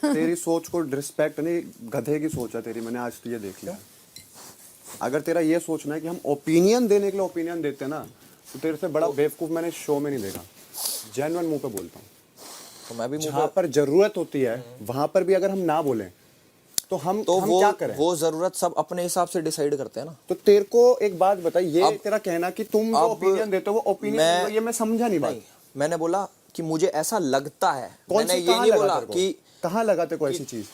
तेरी सोच को रिस्पेक्ट नहीं, गधे की सोच है तेरी, मैंने आज तो ये देख लिया। अगर तेरा ये सोचना है कि हम ओपिनियन देने के लिए ओपिनियन देते हैं ना, तो तेरे से बड़ा बेवकूफ मैंने शो में नहीं देखा। जेन्युइन मुंह पे बोलता हूँ। तो मैं भी जहाँ पर जरूरत होती है वहां पर भी अगर हम ना बोलें तो हम क्या करें? वो जरूरत सब अपने हिसाब से डिसाइड करते हैं ना। तो तेरे को एक बात बता, ये तेरा कहना कि तुम जो ओपिनियन देते हो वो ओपिनियन, ये मैं समझा नहीं बात। मैंने बोला कि मुझे ऐसा लगता है। मैंने ये नहीं बोला कि कहाँ लगा तेरे को ऐसी चीज।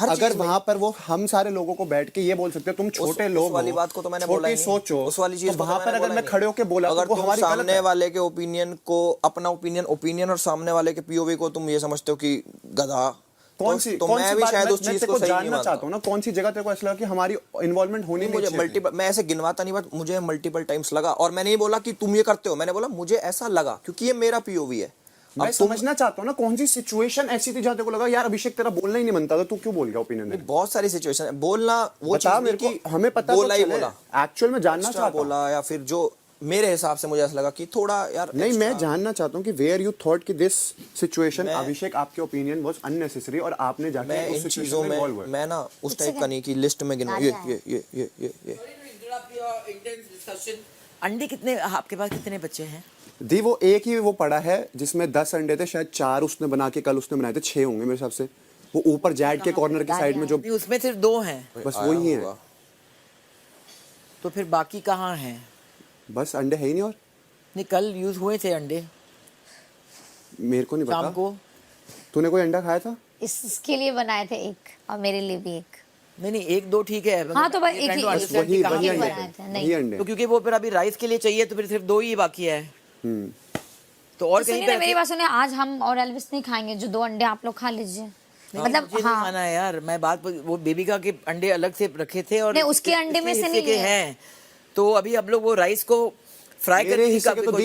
अगर वहां पर वो हम सारे लोगों को बैठ के ये बोल सकते हैं तुम छोटे लोग वाली बात को तो मैंने बोला ही नहीं। सोचो उस वाली चीज तो वहां पर अगर मैं खड़े होके बोला अगर तो वो हमारी सामने वाले के ओपिनियन को अपना ओपिनियन और सामने वाले के पीओवी को तुम ये समझते हो कि गधा, कौन सी तो मैं भी शायद उस चीज को जानना चाहता हूँ ना, कौन सी जगह तेरे को ऐसा लगा कि हमारी इन्वॉल्वमेंट होनी मुझे मल्टीपल, मैं ऐसे गिनवाता नहीं बट मुझे मल्टीपल टाइम्स लगा। और मैंने ये बोला कि तुम ये करते हो, मैंने बोला मुझे ऐसा लगा क्योंकि ये मेरा पीओवी है। मैं समझना चाहता हूँ ना कौन सी सिचुएशन ऐसी थी जहाँ तेरे को लगा यार अभिषेक तेरा बोलना ही नहीं बनता था, तू क्यों बोल गया ओपिनियन? बहुत सारी सिचुएशन है, बोलना वो बता मेरे को, हमें पता बोला ही बोला, एक्चुअल में जानना चाहता बोला या फिर जो मेरे हिसाब से मुझे ऐसा लगा कि थोड़ा यार नहीं, मैं जानना चाहता हूँ कि वेयर यू थॉट कि दिस सिचुएशन अभिषेक आपके ओपिनियन वाज अननेसेसरी और आपने जाके उस सिचुएशन में इन्वॉल्व हुए। मैं ना उस टाइप का नहीं कि लिस्ट में गिनूं ये अंडे कितने आपके पास, कितने बच्चे हैं? दी वो एक ही वो पड़ा है जिसमें 10 अंडे थे, शायद 4 उसने बना के कल उसने बनाए थे, 6 होंगे मेरे हिसाब से। वो ऊपर जैड के कॉर्नर की साइड में जो, उसमें सिर्फ 2 हैं, बस वही है। तो फिर बाकी कहाँ हैं? बस अंडे है ही नहीं। और नहीं, कल यूज हुए थे अंडे, मेरे को नहीं पता। शाम को तूने कोई अंडा खाया था? इसके लिए बनाए थे एक और मेरे लिए भी एक। नहीं 1-2 ठीक है। हाँ तो बस एक ही वही बनाए अंडे, थे। वही अंडे। तो क्योंकि वो फिर अभी राइस के लिए चाहिए तो फिर सिर्फ 2 ही बाकी है। तो और कहीं पे मेरी बात सुनिए, आज हम और एल्विस नहीं खाएंगे, जो 2 अंडे आप लोग खा लीजिए। मतलब हाँ खाना है यार, मैं बात वो बेबिका के अंडे अलग से रखे थे और नहीं, उसके अंडे में से नहीं है। तो अभी आप लोग वो राइस को फ्राई करने की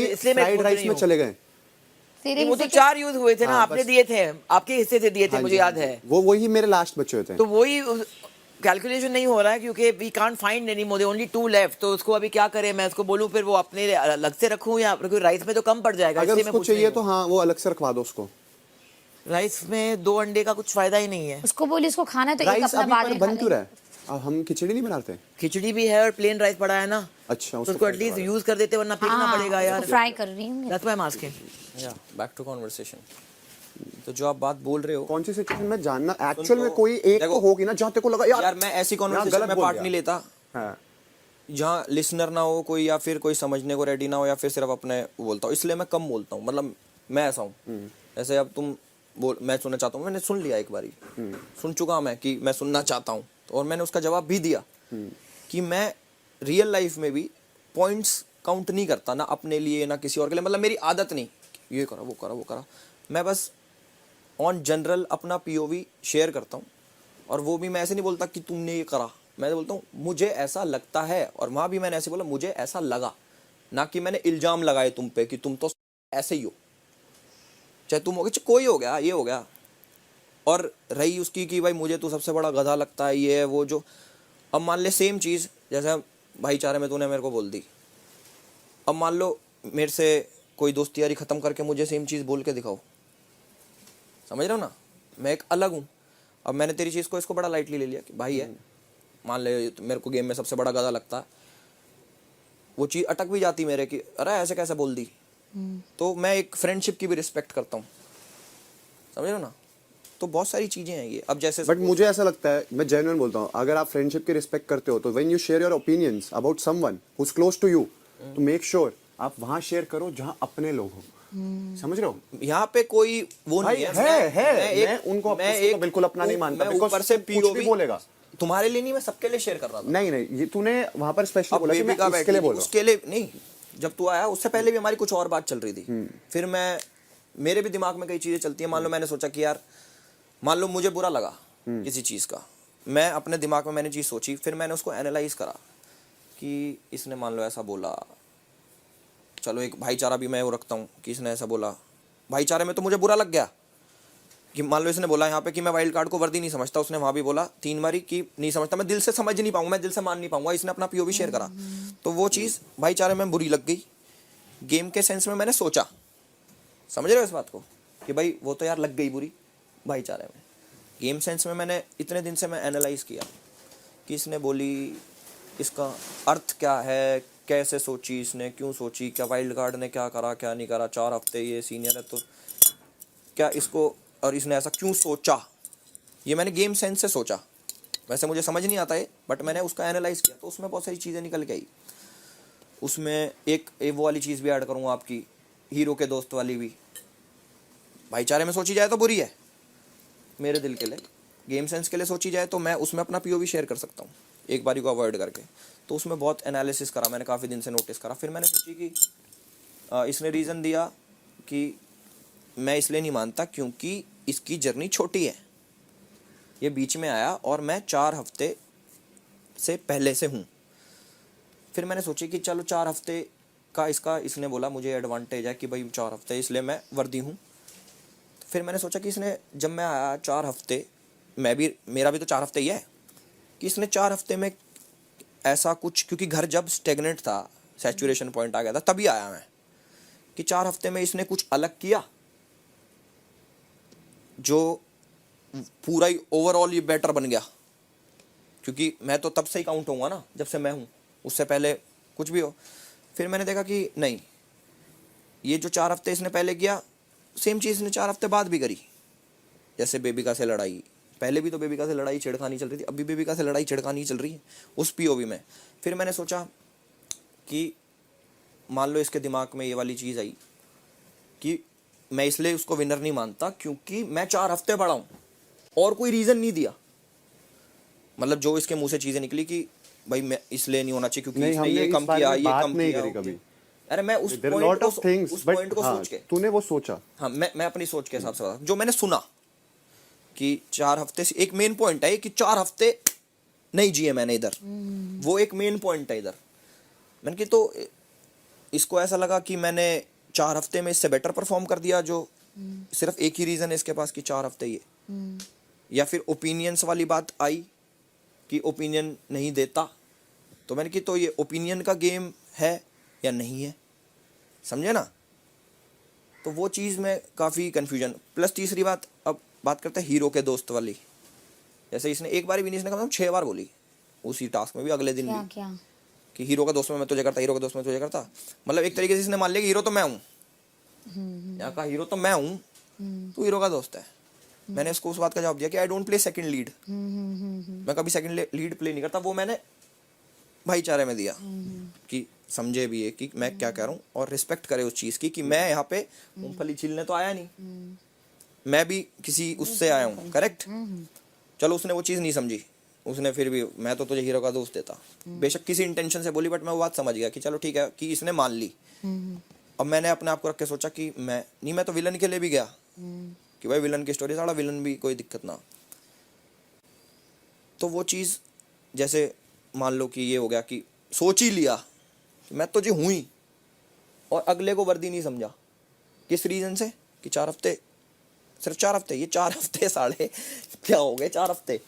इसलिए मैं फ्राइड राइस में चले गए। वो तो 4 यूज हुए थे ना, आपने दिए थे, आपके हिस्से से दिए थे, मुझे याद है। वही मेरे लास्ट बचे हुए थे। तो वही कैलकुलेशन नहीं हो रहा है क्योंकि we can't find any more, only 2 left. तो उसको अभी क्या करें, मैं उसको बोलूं फिर वो अपने अलग से रखूं या राइस में तो कम पड़ जाएगा। अगर उसको चाहिए तो हाँ वो अलग से रखवा दो उसको। राइस में 2 अंडे का कुछ फायदा ही नहीं है। उसको बोली उसको खाना है तो एक अपना बाद में बन क्यों रहा है? अब हम खिचड़ी नहीं बनाते? खिचड़ी भी है और प्लेन राइस पड़ा है ना। अच्छा, उसको एटलीस्ट यूज कर देते वरना फेंकना पड़ेगा यार। फ्राई कर रही हूँ। That's why I am asking. या बैक टू कन्वर्सेशन। तो जो आप बात बोल रहे हो, कौन सी सिचुएशन में जानना एक्चुअल में कोई एक तो होगी ना जहाँ तेरे को लगा यार मैं ऐसी कन्वर्सेशन में पार्ट नहीं लेता जहाँ लिसनर ना हो कोई या फिर कोई समझने को रेडी ना हो या फिर सिर्फ अपने बोलता हूँ, इसलिए मैं कम बोलता हूँ। मतलब मैं ऐसा हूँ, जैसे अब तुम बोल, मैं सुनना चाहता हूँ, मैंने सुन लिया एक बारी, सुन चुका मैं कि मैं सुनना चाहता हूँ और मैंने उसका जवाब भी दिया कि मैं रियल लाइफ में भी पॉइंट्स काउंट नहीं करता, ना अपने लिए ना किसी और के लिए। मतलब मेरी आदत नहीं ये करा वो करा वो करा, मैं बस ऑन जनरल अपना पीओवी शेयर करता हूँ। और वो भी मैं ऐसे नहीं बोलता कि तुमने ये करा, मैं तो बोलता हूँ मुझे ऐसा लगता है। और वहाँ भी मैंने ऐसे बोला मुझे ऐसा लगा, ना कि मैंने इल्जाम लगाए तुम पे कि तुम तो ऐसे ही हो, चाहे तुम हो गए कोई हो गया ये हो गया। और रही उसकी कि भाई मुझे तो सबसे बड़ा गधा लगता है ये है वो जो। अब मान ले सेम चीज़ जैसे भाईचारे में तूने मेरे को बोल दी, अब मान लो मेरे से कोई दोस्ती यारी ख़त्म करके मुझे सेम चीज़ बोल के दिखाओ, समझ रहे हो ना, मैं एक अलग हूँ। अब मैंने तेरी चीज़ को इसको बड़ा लाइटली ले लिया कि भाई है, मान ले मेरे को गेम में सबसे बड़ा गधा लगता है, वो चीज़ अटक भी जाती मेरे कि अरे ऐसे कैसे बोल दी। तो मैं एक फ्रेंडशिप की भी रिस्पेक्ट करता हूँ, समझ रहे हो ना। तो बहुत सारी चीज़ें हैं ये। अब जैसे बट मुझे ऐसा लगता है, मैं जेन्युइन बोलता हूँ, अगर आप फ्रेंडशिप की रिस्पेक्ट करते हो तो when you share your opinions about someone who is close to you, तो मेक श्योर आप वहाँ शेयर करो जहाँ अपने लोग हो। समझ रहे हो, यहाँ पे कोई वो नहीं है। मैं उनको तो बिल्कुल अपना नहीं मानता, ऊपर से कुछ भी बोलेगा तुम्हारे लिए नहीं, मैं सबके लिए शेयर कर रहा था। नहीं ये तूने वहाँ पर स्पेशली बोला कि मैं इसके लिए बोल रहा हूँ। उसके लिए नहीं, जब तू आया उससे पहले भी हमारी कुछ और बात चल रही थी। फिर मेरे भी दिमाग में कई चीजें चलती है। मान लो मैंने सोचा कि यार मान लो मुझे बुरा लगा किसी चीज का, मैं अपने दिमाग में मैंने चीज सोची, फिर मैंने उसको एनालाइज करा कि इसने मान लो ऐसा बोला, चलो एक भाईचारा भी मैं वो रखता हूँ कि इसने ऐसा बोला, भाईचारे में तो मुझे बुरा लग गया कि मान लो इसने बोला यहाँ पे कि मैं वाइल्ड कार्ड को वर्दी नहीं समझता, उसने वहाँ भी बोला 3 बारी कि नहीं समझता, मैं दिल से समझ नहीं पाऊंगा, मैं दिल से मान नहीं पाऊंगा, इसने अपना पीओवी शेयर करा, तो वो चीज़ भाईचारे में बुरी लग गई। गेम के सेंस में मैंने सोचा, समझ रहे हो इस बात को, कि भाई वो तो यार लग गई बुरी भाईचारे में गेम सेंस में मैंने इतने दिन से मैं एनालाइज किया कि इसने बोली, इसका अर्थ क्या है, कैसे सोची इसने, क्यों सोची, क्या वाइल्ड कार्ड ने क्या करा क्या नहीं करा, 4 हफ्ते ये सीनियर है तो क्या इसको, और इसने ऐसा क्यों सोचा, ये मैंने गेम सेंस से सोचा। वैसे मुझे समझ नहीं आता है बट मैंने उसका एनालाइज किया तो उसमें बहुत सारी चीज़ें निकल के आई। उसमें एक वो वाली चीज़ भी ऐड करूँगा आपकी, हीरो के दोस्त वाली भी। भाईचारे में सोची जाए तो बुरी है मेरे दिल के लिए, गेम सेंस के लिए सोची जाए तो मैं उसमें अपना पीओवी शेयर कर सकता हूँ एक बारी को अवॉइड करके। तो उसमें बहुत एनालिसिस करा मैंने, काफ़ी दिन से नोटिस करा। फिर मैंने सोची कि इसने रीज़न दिया कि मैं इसलिए नहीं मानता क्योंकि इसकी जर्नी छोटी है, ये बीच में आया और मैं 4 हफ्ते से पहले से हूँ। फिर मैंने सोची कि चलो 4 हफ्ते का इसने बोला मुझे एडवांटेज है कि भाई 4 हफ्ते इसलिए मैं वर्दी हूँ। फिर मैंने सोचा कि इसने जब मैं आया 4 हफ्ते, मेरा भी तो 4 हफ्ते ही है, कि इसने 4 हफ्ते में ऐसा कुछ, क्योंकि घर जब स्टेगनेंट था, सैचुरेशन पॉइंट आ गया था, तभी आया मैं, कि 4 हफ्ते में इसने कुछ अलग किया जो पूरा ही ओवरऑल ये बेटर बन गया। क्योंकि मैं तो तब से ही काउंट होऊंगा ना जब से मैं हूँ, उससे पहले कुछ भी हो। फिर मैंने देखा कि नहीं, ये जो 4 हफ्ते इसने पहले किया सेम चीज़ इसने 4 हफ्ते बाद भी करी। जैसे बेबिका से लड़ाई, पहले भी तो बेबिका से लड़ाई छिड़खानी चल रही थी, अभी बेबिका से लड़ाई छिड़खानी चल रही है उस पीओवी में। फिर मैंने सोचा कि मान लो इसके दिमाग में ये वाली चीज़ आई कि मैं इसलिए उसको विनर नहीं मानता क्योंकि मैं 4 हफ्ते बड़ा हूँ, और कोई रीज़न नहीं दिया। मतलब जो इसके मुंह से चीज़ें निकली कि भाई मैं इसलिए नहीं होना चाहिए क्योंकि इसने ये कम किया, ये कम किया कभी। अरे मैं उस पॉइंट को हाँ, सोच के, तूने वो सोचा। हाँ मैं अपनी सोच के हिसाब से बता, जो मैंने सुना कि 4 हफ्ते से एक मेन पॉइंट है कि 4 हफ्ते नहीं जिए मैंने इधर, वो एक मेन पॉइंट है इधर। मैंने कि तो इसको ऐसा लगा कि मैंने 4 हफ्ते में इससे बेटर परफॉर्म कर दिया, जो सिर्फ एक ही रीज़न है इसके पास कि 4 हफ्ते ही है। या फिर ओपिनियंस वाली बात आई कि ओपिनियन नहीं देता, तो मैंने कि तो ये ओपिनियन का गेम है या नहीं है, समझे ना। तो वो चीज़ में काफ़ी कन्फ्यूजन। प्लस तीसरी बात, अब बात करते हैं हीरो के दोस्त वाली। जैसे इसने एक बार भी नहीं, इसने कम से कम 6 बार बोली उसी टास्क में भी, अगले दिन भी, क्या कि हीरो का दोस्त में मैं तुझे करता, हीरो का दोस्त में तुझे करता। मतलब एक तरीके से इसने मान लिया कि हीरो तो मैं हूँ, यहाँ का हीरो तो मैं हूँ, तू हीरो का दोस्त है। मैंने इसको उस बात का जवाब दिया कि I don't play second lead, मैं कभी सेकंड लीड प्ले नहीं करता। वो मैंने भाईचारे में दिया कि समझे भी है कि मैं क्या कह रहा हूँ और रिस्पेक्ट करे उस चीज़ की कि मैं यहाँ पे मूंगफली छीलने तो आया नहीं, मैं भी किसी उससे आया हूँ, करेक्ट। चलो उसने वो चीज़ नहीं समझी, उसने फिर भी मैं तो तुझे हीरो का दोस्त देता, बेशक किसी इंटेंशन से बोली, बट मैं वो बात समझ गया कि चलो ठीक है कि इसने मान ली। अब मैंने अपने आप को रख के सोचा कि मैं तो विलन के लिए भी गया कि भाई विलन की स्टोरी, सारा विलन भी कोई दिक्कत ना। तो वो चीज़ जैसे मान लो कि ये हो गया कि सोच ही लिया कि मैं तो जी हूँ ही, और अगले को वर्दी नहीं समझा। किस रीज़न से कि 4 हफ्ते, सिर्फ 4 हफ्ते, ये 4 हफ्ते साढ़े क्या हो गए 4 हफ्ते,